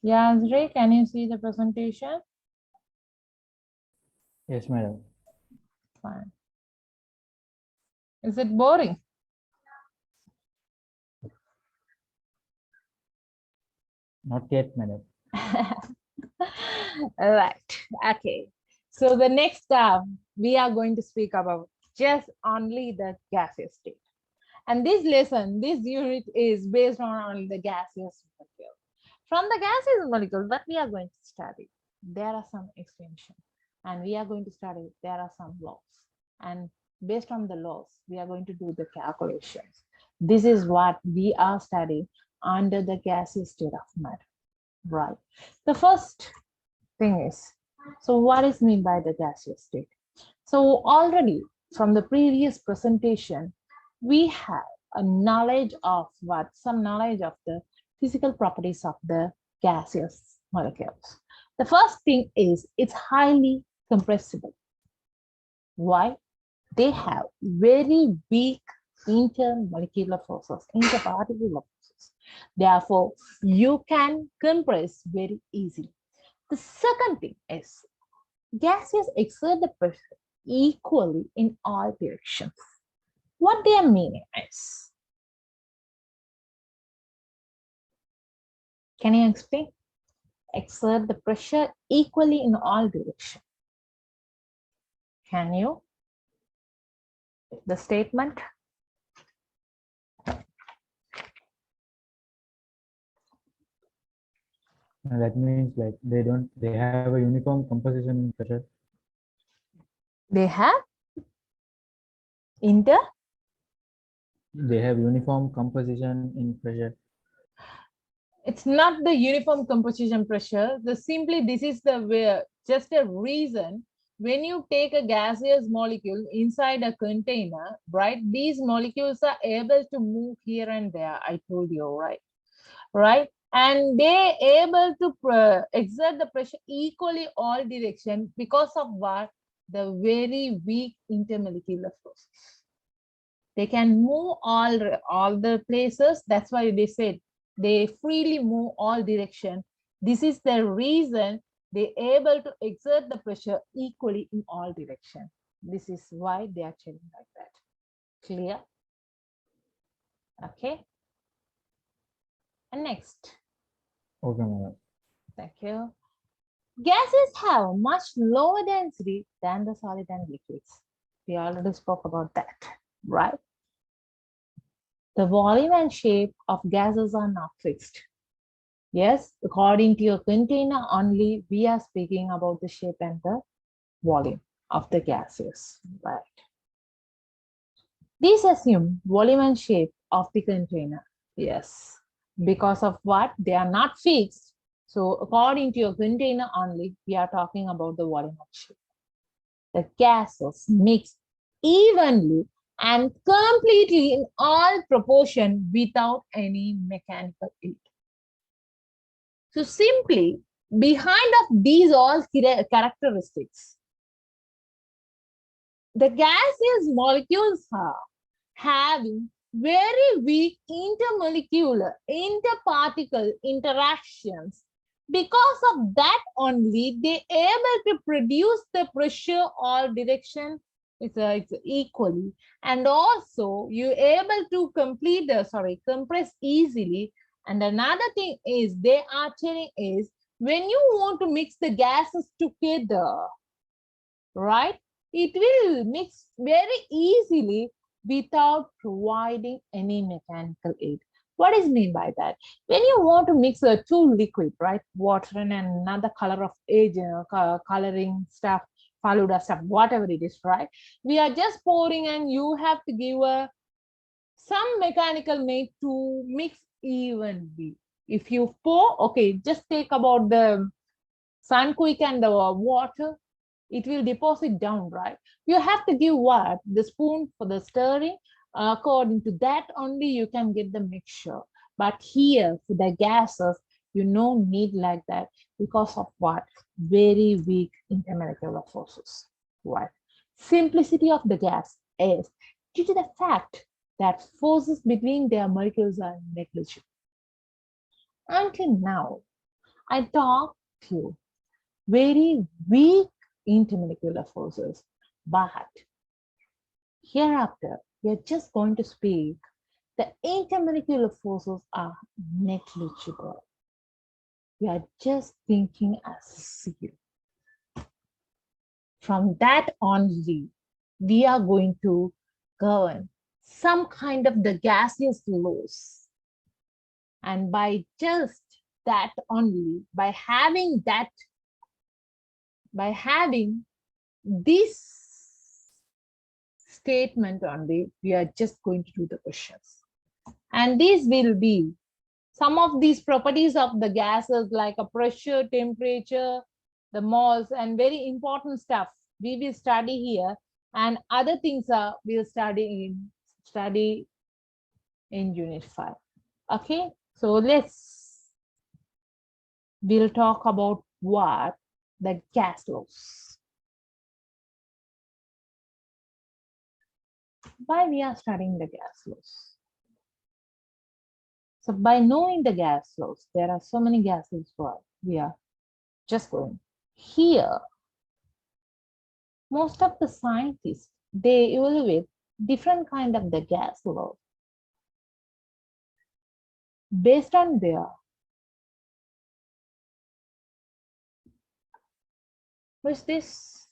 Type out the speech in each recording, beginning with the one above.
Yeah, Andre, can you see the presentation? Yes, madam. Fine. Is it boring? Not yet, madam. Right. Okay. So the next we are going to speak about just only the gaseous state. And this lesson, this unit is based on only the gaseous molecule. From the gaseous molecule, what we are going to study, there are some extension, and we are going to study there are some laws. And based on the laws, we are going to do the calculations. This is what we are studying under the gaseous state of matter. Right. The first thing is, so what is mean by the gaseous state? So already from the previous presentation, we have a knowledge of what, some knowledge of the physical properties of the gaseous molecules. The first thing is it's highly compressible. Why? They have very weak intermolecular forces, interparticular forces. Therefore, you can compress very easily. The second thing is gases exert the pressure equally in all directions. What their meaning is? Can you explain? Exert the pressure equally in all directions. Can you? The statement? That means like they have a uniform composition in pressure. They have inter. They have uniform composition in pressure. It's not the uniform composition pressure. The simply this is the way, just a reason. When you take a gaseous molecule inside a container, right? These molecules are able to move here and there. I told you, right? Right? And they able to exert the pressure equally all direction because of what? The very weak intermolecular forces. They can move all the places. That's why they said they freely move all direction. This is the reason they able to exert the pressure equally in all direction. This is why they are changing like that. Clear? Okay. And next. Okay, madam. Thank you. Gases have much lower density than the solid and liquids. We already spoke about that, right? The volume and shape of gases are not fixed. Yes, according to your container only, we are speaking about the shape and the volume of the gases, right? These assume volume and shape of the container. Yes, because of what? They are not fixed. So according to your container only, we are talking about the volume and shape. The gases mix evenly and completely in all proportion without any mechanical aid. So simply behind of these all characteristics, the gaseous molecules are having very weak intermolecular, interparticle interactions. Because of that only, they able to produce the pressure all direction it's equally. And also you able to compress easily. And another thing is they are telling is when you want to mix the gases together, right? It will mix very easily without providing any mechanical aid. What is mean by that? When you want to mix a two liquid, right? Water and another color of agent, coloring stuff, faluda stuff, whatever it is, right? We are just pouring and you have to give some mechanical aid to mix evenly. If you pour, okay, just take about the sun quick and the water, it will deposit down, right? You have to give what? The spoon for the stirring. According to that only you can get the mixture. But here for the gases, you no need like that because of what? Very weak intermolecular forces, right? Simplicity of the gas is due to the fact that forces between their molecules are negligible. Until now, I talked to you very weak intermolecular forces, but hereafter we are just going to speak the intermolecular forces are negligible. We are just thinking as zero. From that only, we are going to govern some kind of the gaseous laws. And by just that only, by having this statement only, we are just going to do the questions. And these will be some of these properties of the gases like a pressure, temperature, the moles, and very important stuff we will study here. And other things are we'll study in unit 5. Okay, so we'll talk about what the gas laws. Why we are studying the gas laws? So by knowing the gas laws, there are so many gases for we are just going here. Most of the scientists, they evaluate different kind of the gas laws based on their what's this?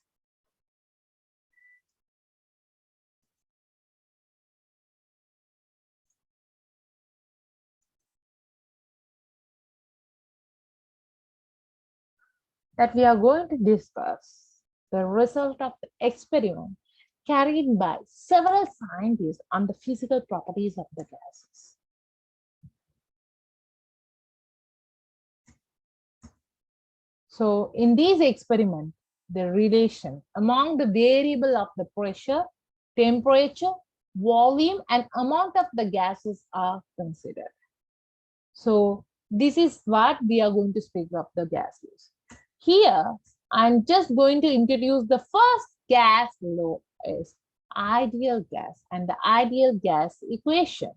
That we are going to discuss the result of the experiment carried by several scientists on the physical properties of the gases. So in these experiments, the relation among the variable of the pressure, temperature, volume, and amount of the gases are considered. So this is what we are going to speak of the gases. Here, I'm just going to introduce the first gas law is ideal gas and the ideal gas equation.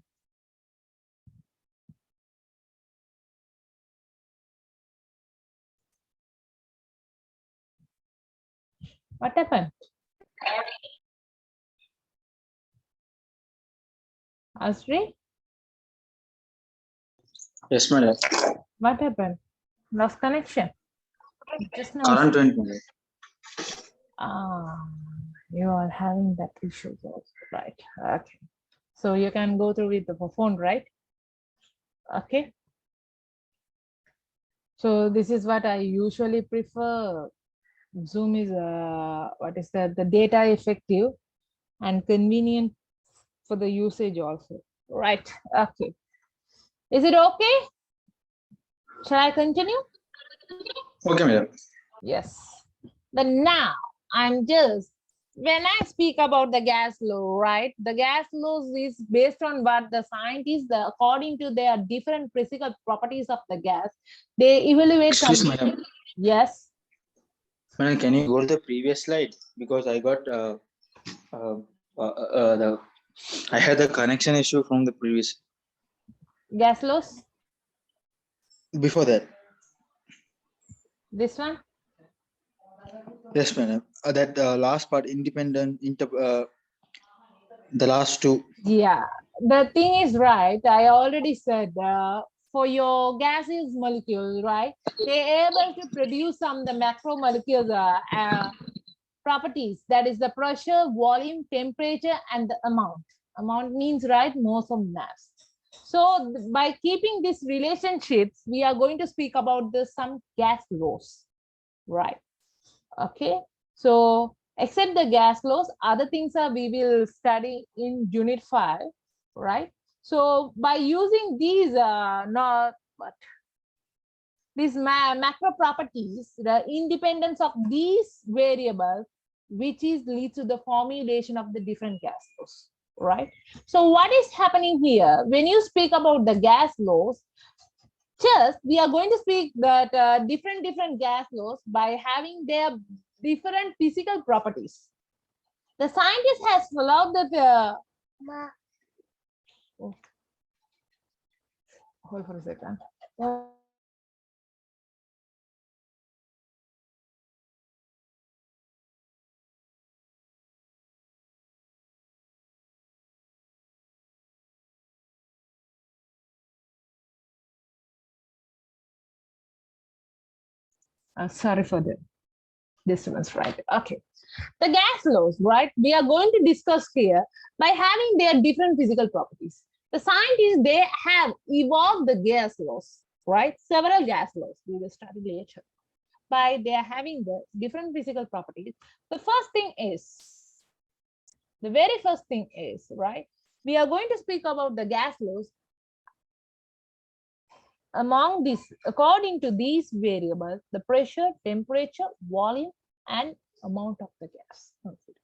What happened? Asri, Yes, madam. what happened? Lost connection. Just now. Current went, madam. You are having that issue also, right? Okay. So you can go through with the phone, right? Okay. So this is what I usually prefer. Zoom is what is that? The data effective and convenient for the usage also. Right. Okay. Is it okay? Shall I continue? Okay, madam. Yes. But now I'm just when I speak about the gas law, right? The gas laws is based on what the scientists, according to their different physical properties of the gas, they evaluate Excuse some. me, madam. Yes. Madam, can you go to the previous slide? Because I got the I had the connection issue from the previous Gas laws. before that. This one. Yes, madam. That last part, independent, the last two. Yeah, the thing is right. I already said for your gaseous molecules, right? They're able to produce some the macromolecules properties. That is the pressure, volume, temperature, and the amount. Amount means right most of mass. So by keeping these relationships, we are going to speak about the some gas laws, right? Okay, so except the gas laws, other things are we will study in unit 5, right? So by using these not what these macro properties, the independence of these variables, which is leads to the formulation of the different gas laws, right? So what is happening here when you speak about the gas laws? Just we are going to speak that different gas laws by having their different physical properties. The scientist has followed that. Oh, hold for a second. Sorry for the disturbance, right? Okay. The gas laws, right? We are going to discuss here by having their different physical properties. The scientists, they have evolved the gas laws, right? Several gas laws we will study later. By they are having the different physical properties. The very first thing is, right? We are going to speak about the gas laws. Among these, according to these variables, the pressure, temperature, volume, and amount of the gas considered.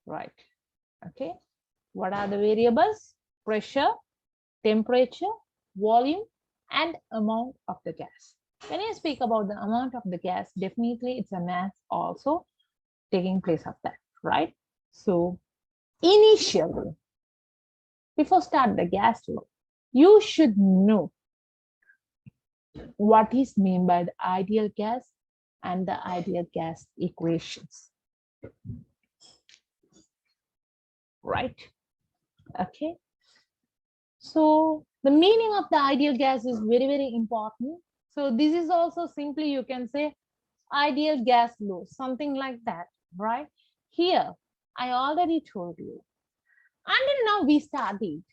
Right. Okay. What are the variables? Pressure, temperature, volume, and amount of the gas. When you speak about the amount of the gas, definitely it's a mass also taking place of that, right? So initially, before start the gas law, you should know what is meant by the ideal gas and the ideal gas equations. Right? Okay. So the meaning of the ideal gas is very, very important. So this is also simply, you can say, ideal gas law, something like that, right? Here, I already told you. Until now, we studied.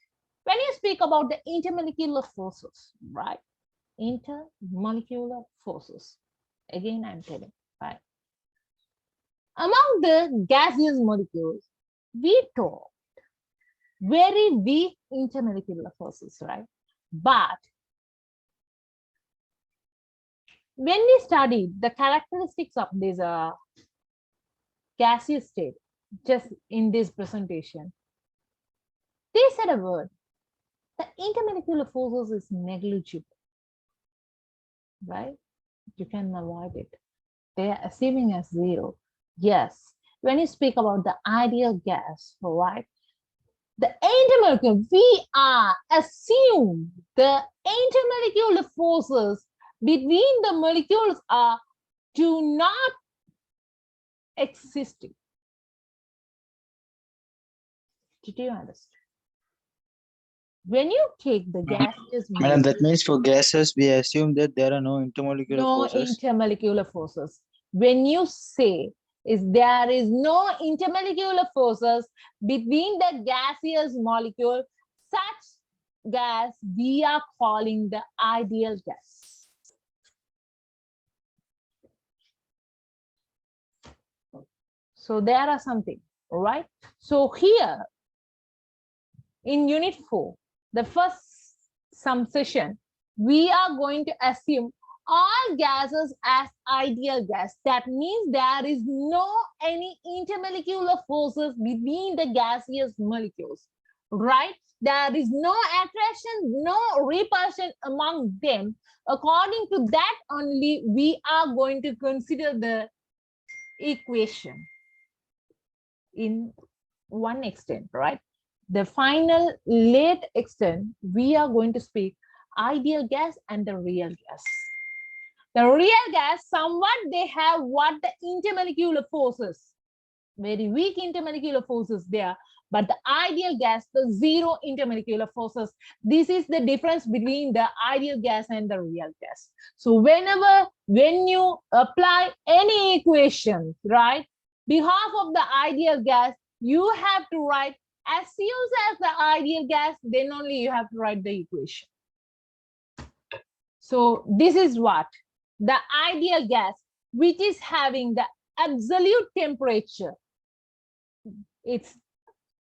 When you speak about the intermolecular forces, right? Intermolecular forces. Again, I'm telling, right? Among the gaseous molecules, we talk very weak intermolecular forces, right? But when we studied the characteristics of this gaseous state, just in this presentation, they said a word. The intermolecular forces is negligible, right? You can avoid it. They are assuming as zero. Yes, when you speak about the ideal gas, right? The intermolecular, we are assume the intermolecular forces between the molecules are do not existing. Did you understand? When you take the gaseous Madam, that means for gases, we assume that there are no intermolecular no forces. intermolecular forces. When you say is there is no intermolecular forces between the gaseous molecule, such gas we are calling the ideal gas. So there are something, right? So here in unit 4, the first some session, we are going to assume all gases as ideal gas. That means there is no any intermolecular forces between the gaseous molecules, right? There is no attraction, no repulsion among them. According to that only, we are going to consider the equation in one extent, right? The final late extent, we are going to speak ideal gas and the real gas. The real gas, somewhat they have what the intermolecular forces, very weak intermolecular forces there, but the ideal gas, the zero intermolecular forces. This is the difference between the ideal gas and the real gas. So when you apply any equation, right, behalf of the ideal gas, you have to write as used as the ideal gas, then only you have to write the equation. So this is what the ideal gas, which is having the absolute temperature, it's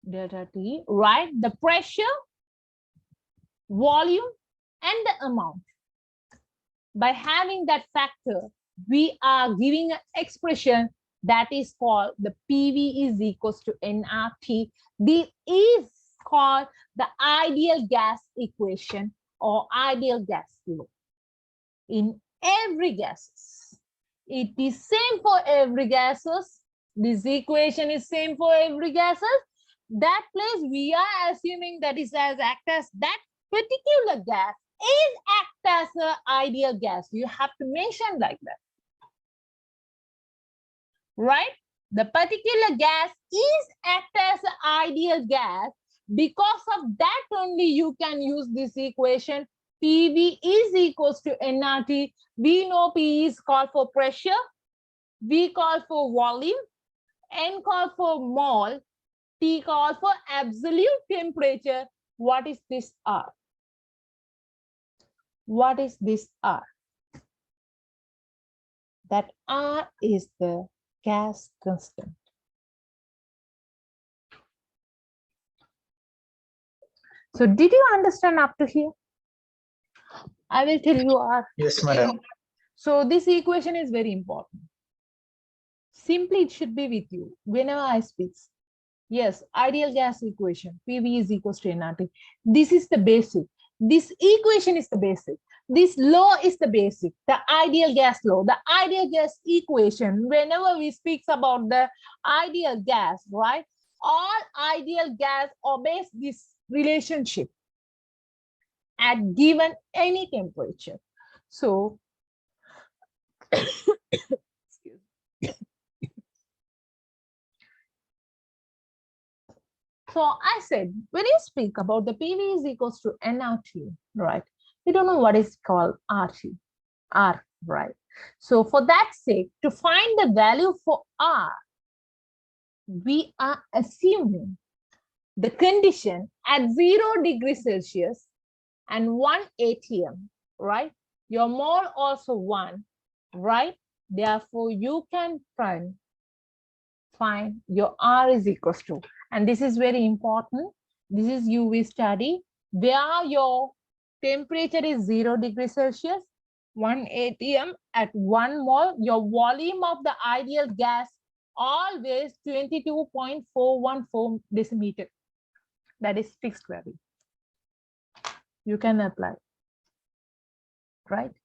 delta T, right? The pressure, volume, and the amount. By having that factor, we are giving an expression that is called the PV is equals to nRT. This is called the ideal gas equation or ideal gas law. In every gases, it is same for every gases. This equation is same for every gases. That place we are assuming that is as act as that particular gas is act as an ideal gas. You have to mention like that, right? The particular gas is act as an ideal gas. Because of that only you can use this equation PV is equals to nRT. We know P is called for pressure, V called for volume, N called for mole, T called for absolute temperature. What is this R? What is this R? That R is the gas constant. So did you understand up to here? I will tell you R. Yes, madam. So this equation is very important. Simply it should be with you whenever I speak. Yes, ideal gas equation, PV is equals to nRT. This is the basic. This equation is the basic. This law is the basic, the ideal gas law, the ideal gas equation. Whenever we speak about the ideal gas, right? All ideal gas obeys this relationship at given any temperature. So, so I said, when you speak about the PV is equals to nRT, right? You don't know what is called RT, R, right? So for that sake, to find the value for R, we are assuming the condition at 0 degrees Celsius and 1 atm, right? Your mole also 1, right? Therefore, you can find your R is equals to, and this is very important. This is you will study where your temperature is 0 degrees Celsius, 1 atm at 1 mole, your volume of the ideal gas always 22.414 decimeter. That is fixed value. You can apply, right?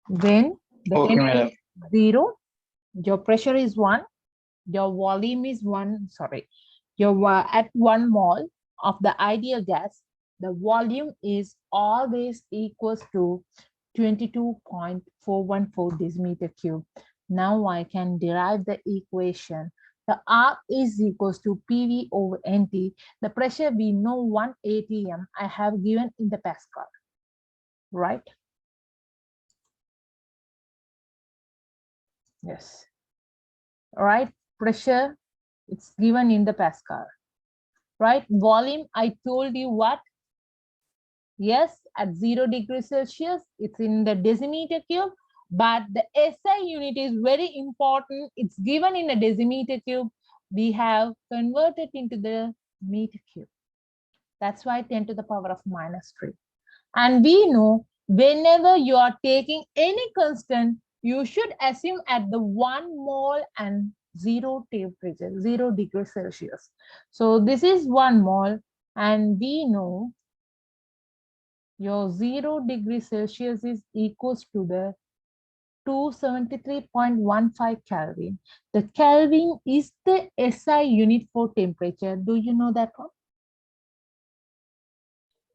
When the Okay, temperature madam. is 0, your pressure is 1, your volume is 1, sorry, you're at 1 mole of the ideal gas, the volume is always equals to 22.414 decimeter cube. Now I can derive the equation. The R is equals to PV over NT. The pressure we know 1 atm I have given in the Pascal, right? Yes. All right, pressure, it's given in the Pascal, right? Volume, I told you what? Yes, at 0 degrees Celsius, it's in the decimeter cube, but the SI unit is very important. It's given in a decimeter cube. We have converted into the meter cube. That's why 10 to the power of -3. And we know whenever you are taking any constant, you should assume at the 1 mole and 0 temperature, 0 degrees Celsius. So this is 1 mole, and we know your 0 degrees Celsius is equals to the 273.15 Kelvin. The Kelvin is the SI unit for temperature. Do you know that one?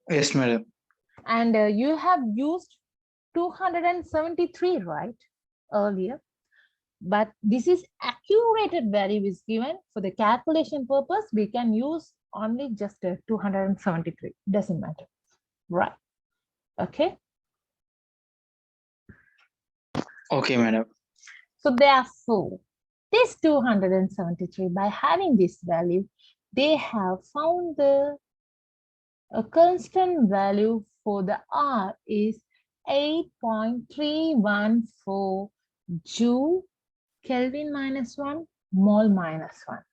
Yes, madam. And you have used 273, right, earlier. But this is accurate value is given. For the calculation purpose, we can use only just 273. Doesn't matter, right? Okay. Okay, madam. So therefore, this 273, by having this value, they have found the a constant value for the R is 8.314 Joule Kelvin -1, mole -1.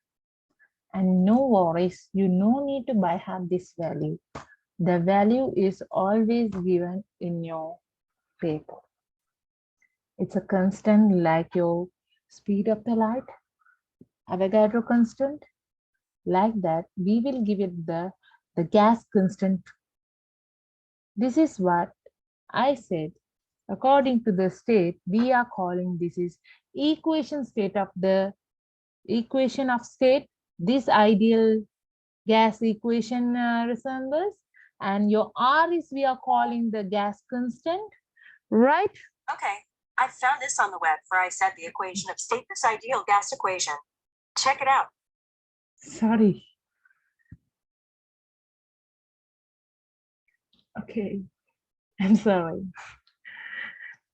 And no worries, you no need to by have this value. The value is always given in your paper. It's a constant like your speed of the light, Avogadro constant. Like that, we will give it the gas constant. This is what I said. According to the state, we are calling this is equation state of the equation of state. This ideal gas equation resembles, and your R is we are calling the gas constant, right? Okay, I found this on the web for I said the equation of state this ideal gas equation. Check it out. Sorry. Okay. I'm sorry.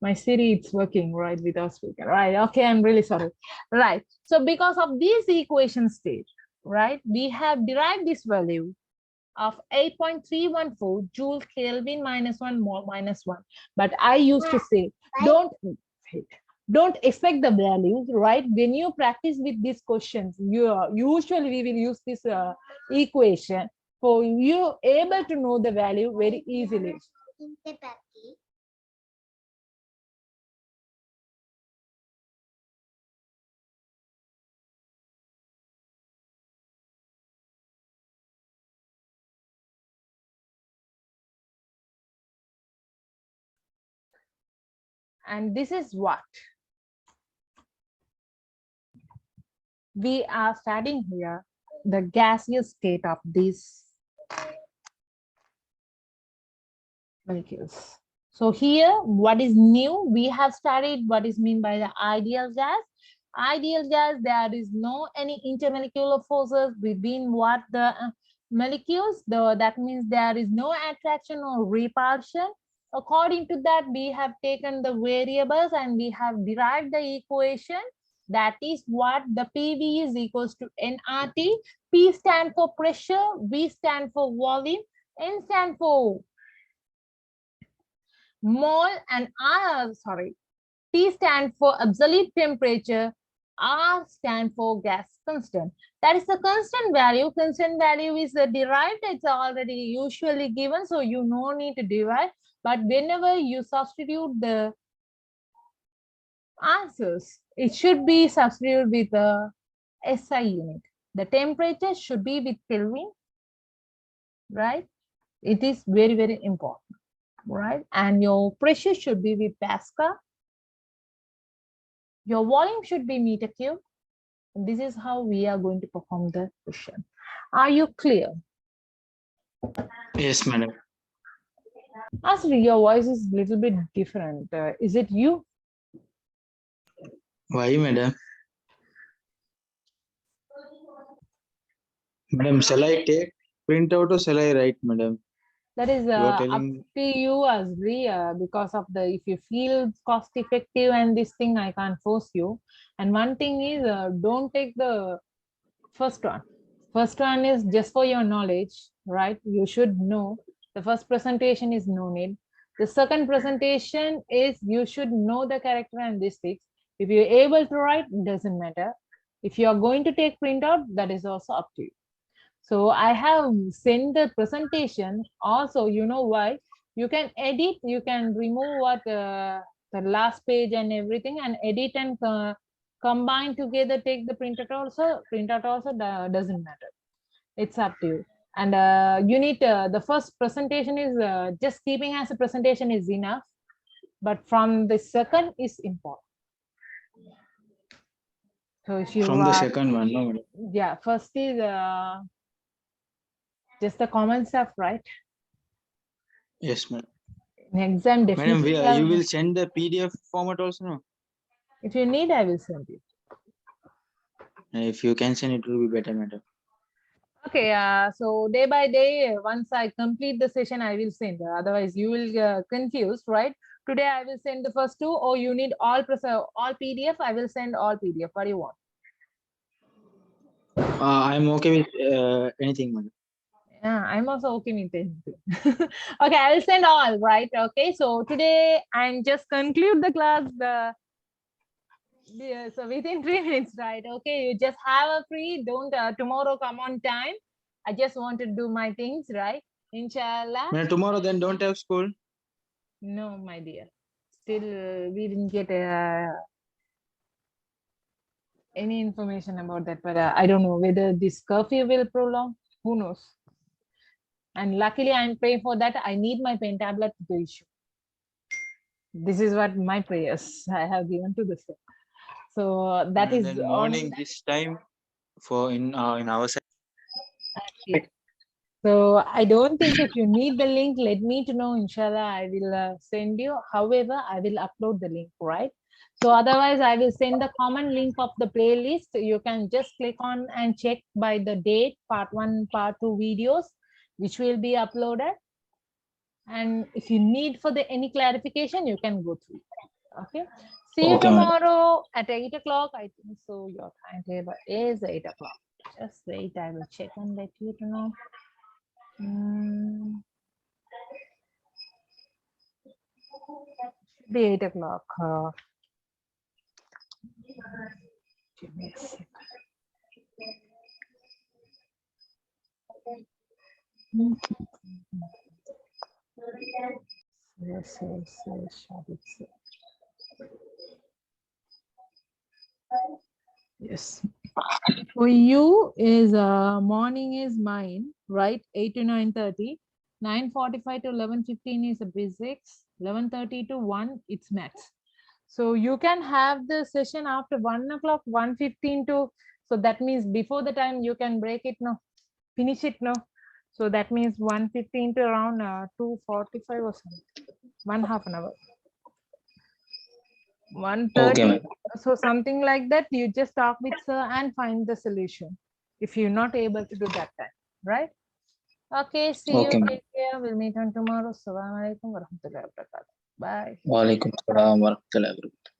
My Siri, it's working right without speaker. Right. Okay, I'm really sorry. Right. So because of this equation state, right, we have derived this value of 8.314 joule Kelvin minus 1 mole minus 1. But I used to say, don't expect the values, right? When you practice with these questions, usually we will use this equation for you able to know the value very easily. And this is what we are studying here, the gaseous state of these molecules. So here, what is new? We have studied what is meant by the ideal gas. Ideal gas, there is no any intermolecular forces between what the molecules, that means there is no attraction or repulsion. According to that, we have taken the variables and we have derived the equation. That is what the PV is equals to nRT. P stand for pressure, V stand for volume, N stand for mole, and T stand for absolute temperature, R stand for gas constant. That is the constant value. Constant value is derived. It's already usually given, so you no need to divide. But whenever you substitute the answers, it should be substituted with the SI unit. The temperature should be with Kelvin, right? It is very, very important, right? And your pressure should be with Pascal. Your volume should be meter cube. This is how we are going to perform the question. Are you clear? Yes, madam. Asri, your voice is a little bit different. Is it you? Why, madam? Madam, shall I take print out or shall I write, madam? That is You are up telling. to you, Asri, because of the, if you feel cost effective and this thing, I can't force you. And one thing is, don't take the first one. First one is just for your knowledge, right? You should know. The first presentation is no need. The second presentation is you should know the character and these things. If you're able to write, doesn't matter. If you are going to take printout, that is also up to you. So I have sent the presentation. Also, you know why? You can edit, you can remove what the last page and everything and edit and combine together, take the printout also. Printout also doesn't matter. It's up to you. And you need the first presentation is just keeping as a presentation is enough. But from the second is important. So if you From the second one, no, madam. yeah, first is just the common stuff, right? Yes, madam. In exam, Madam, definitely. you will send the PDF format also, no? If you need, I will send you. If you can send, it will be better, madam. Okay, so day by day, once I complete the session, I will send. Otherwise, you will confused, right? Today, I will send the first two, or you need all PDF. I will send all PDF. What do you want? I'm okay with anything, madam. Yeah, I'm also okay with anything. Okay, I will send all, right? Okay, so today I'm just conclude the class. So within 3 minutes, right? Okay, you just have a free. Don't tomorrow come on time. I just want to do my things, right? Inshallah. Madam, tomorrow then don't have school. No, my dear. Still, we didn't get any information about that, but I don't know whether this curfew will prolong. Who knows? And luckily, I'm praying for that. I need my pen tablet to issue. This is what my prayers I have given to the state. So that And is then on. morning this time for in our side. Yeah. So I don't think if you need the link, let me to know. Inshallah, I will send you. However, I will upload the link, right? So otherwise, I will send the common link of the playlist. You can just click on and check by the date, part 1, part 2 videos, which will be uploaded. And if you need for the any clarification, you can go through it. Okay. See you Okay, madam. tomorrow at 8 o'clock. I think so. Your timetable is 8 o'clock. Just wait. I will check and let you know. Should be 8 o'clock. Give me a second. Yes, shall we say? Yes. For you is morning is mine, right? 8 to 9:30. 9:45 to 11:15 is a basics. 11:30 to 1, it's maths. So you can have the session after 1 o'clock, 1:15 to, so that means before the time you can break it now, finish it now. So that means 1:15 to around 2:45 or something, 1/2 an hour. 1:30. Okay, madam. So something like that, you just talk with sir and find the solution if you're not able to do that time, right? Okay, see you. Okay, madam. Take care. We'll meet on tomorrow. Assalamualaikum warahmatullahi wabarakatuh. Bye. Walaikum salam warahmatullahi wabarakatuh.